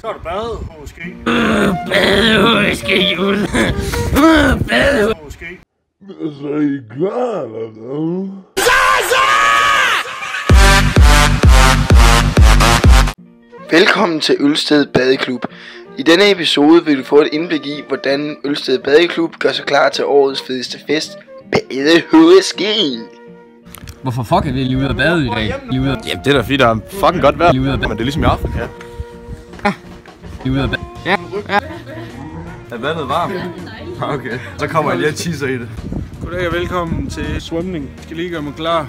Så er du bade, måske. Badehusske jul. Badehusske. Måske. Så er I klar, eller hvad? Velkommen til Ølsted Badeklub. I denne episode vil du få et indblik i, hvordan Ølsted Badeklub gør sig klar til årets fedeste fest, Badehusske. Hvorfor fuck er vi lige ude at bade i dag? Jamen det er da fordi der er fucking godt vejr, men det er ligesom i Afrika. Lige ude at bade. Ja. Er vandet varmt? Okay, så kommer jeg lige og teaser i det. Goddag og velkommen til svømning. Jeg skal lige gøre mig klar.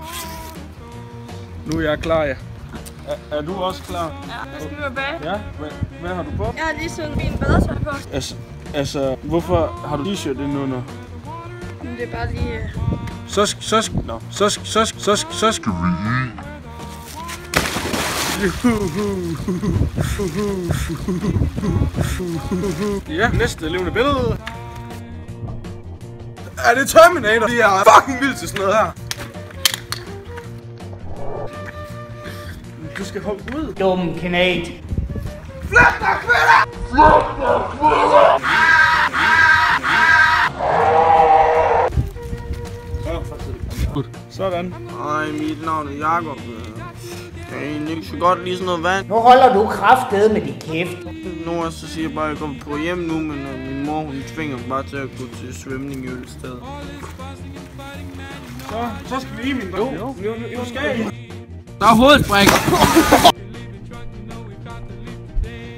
Nu er jeg klar, ja. Er du også klar? Ja, jeg skal ud og bade. Ja? Hvad har du på? Jeg har lige sunget min badetøj på. Altså, hvorfor har du t-shirt indenunder? Men det er bare lige... Så skal vi... Ja, næste levende billede. Er det Terminator? Det er fucking vildt til sådan noget her. Du skal hoppe ud. Dum knægt. Flyt dig, kvinder! Sådan. Ej, mit navn er Jakob. Jeg kan egentlig ikke så godt lide sådan noget vand. Nu holder du kraftedeme med din kæft. Nu så siger jeg bare, at jeg kommer på hjem nu, men min mor hun tvinger mig bare til at gå til svømning i Ølsted. Så skal vi i, min dreng. Jo, skal I. Der er hovedspring.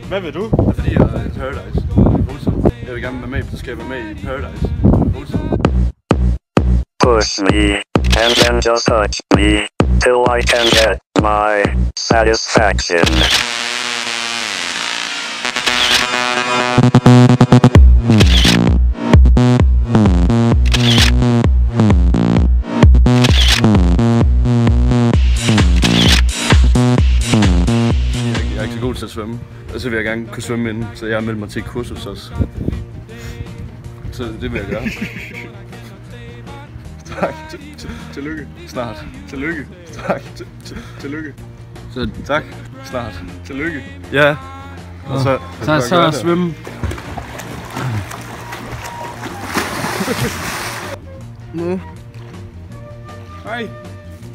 Hvad vil du? Det er fordi jeg er i Paradise. Jeg vil gerne være med, så skal jeg være med i Paradise. Push me, and then just touch me, till I can get my satisfaction. Jeg er ikke så god til at svømme, og så vil jeg gerne kunne svømme inden, så jeg har meldt mig til et kursus også. Så det vil jeg gøre. Tak. Tillykke. Snart. Tillykke. Tak. Tillykke. Så tak. Snart. Tillykke. Ja. Og Så svømme. Nu. Hej.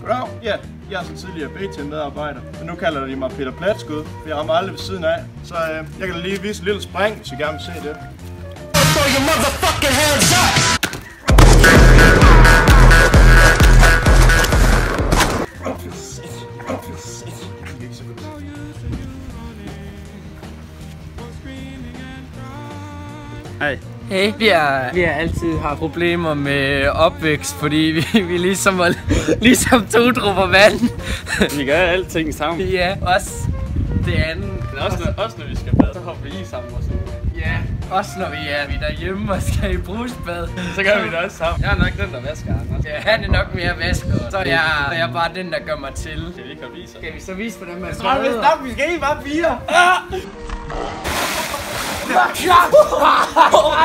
Goddag. Ja, jeg er så tidligere BT-medarbejder, men nu kalder de mig Peter Platskud. Jeg rammer aldrig ved siden af, så jeg kan lige vise et lille spring, hvis I gerne vil se det. Throw your motherfucking hands up! Hej. Hey, vi har altid haft problemer med opvækst, fordi vi ligesom to dråber vand. Vi gør alting sammen. Ja, også det andet. Men også når vi skal bade, så hopper vi lige sammen og sådan. Ja, også når vi er derhjemme og skal i brusbad. Så gør vi det også sammen. Jeg er nok den, der vasker Anders. Ja, han er nok mere vasker. Så er jeg bare den, der gør mig til. Skal vi ikke have vise? Skal vi så vise, hvordan man Ej, stop, vi skal ikke bare fire.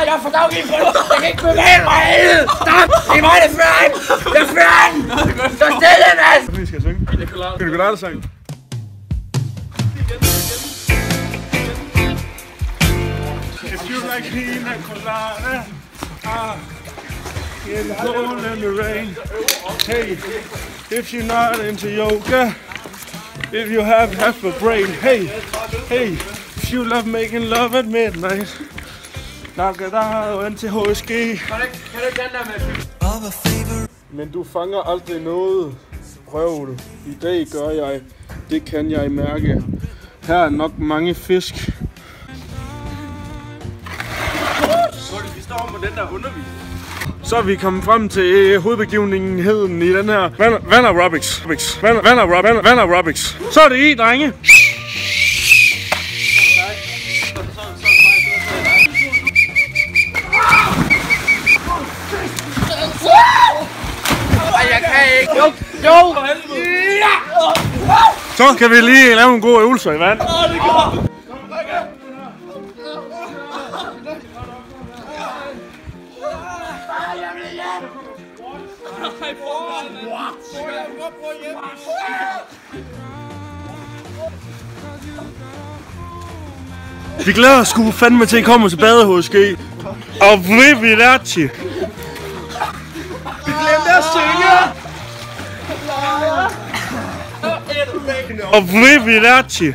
Jeg får dog ikke på det. Jeg kan ikke bevæge mig. Stop. Det er mig, der fører ind. Jeg fører ind. Så stille, mand. Vi skal synge. Skal du gøre det, sang? If you like pina colada, in the cold and the rain. Hey, if you're not into yoga, if you have half a brain. Hey, if you love making love at midnight, knock it out into HSG. Kan du ikke den der med? Men du fanger aldrig noget. Prøv det. I dag gør jeg. Det kan jeg mærke. Her er nok mange fisk. Vi står på den der undervisning. Så er vi kommet frem til hovedbegivenheden i den her vand aerobics. Vand aerobics. Så er det i, drenge. Jeg kan ikke. Jo. Så kan vi lige lave en god øvelse i vand. Vi glæder os sgu fandme til, at I kommer til Bade-HSG. Arrivederci. Vi glemte at synge. Arrivederci.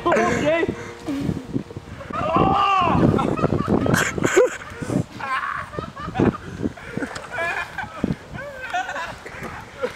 Okay.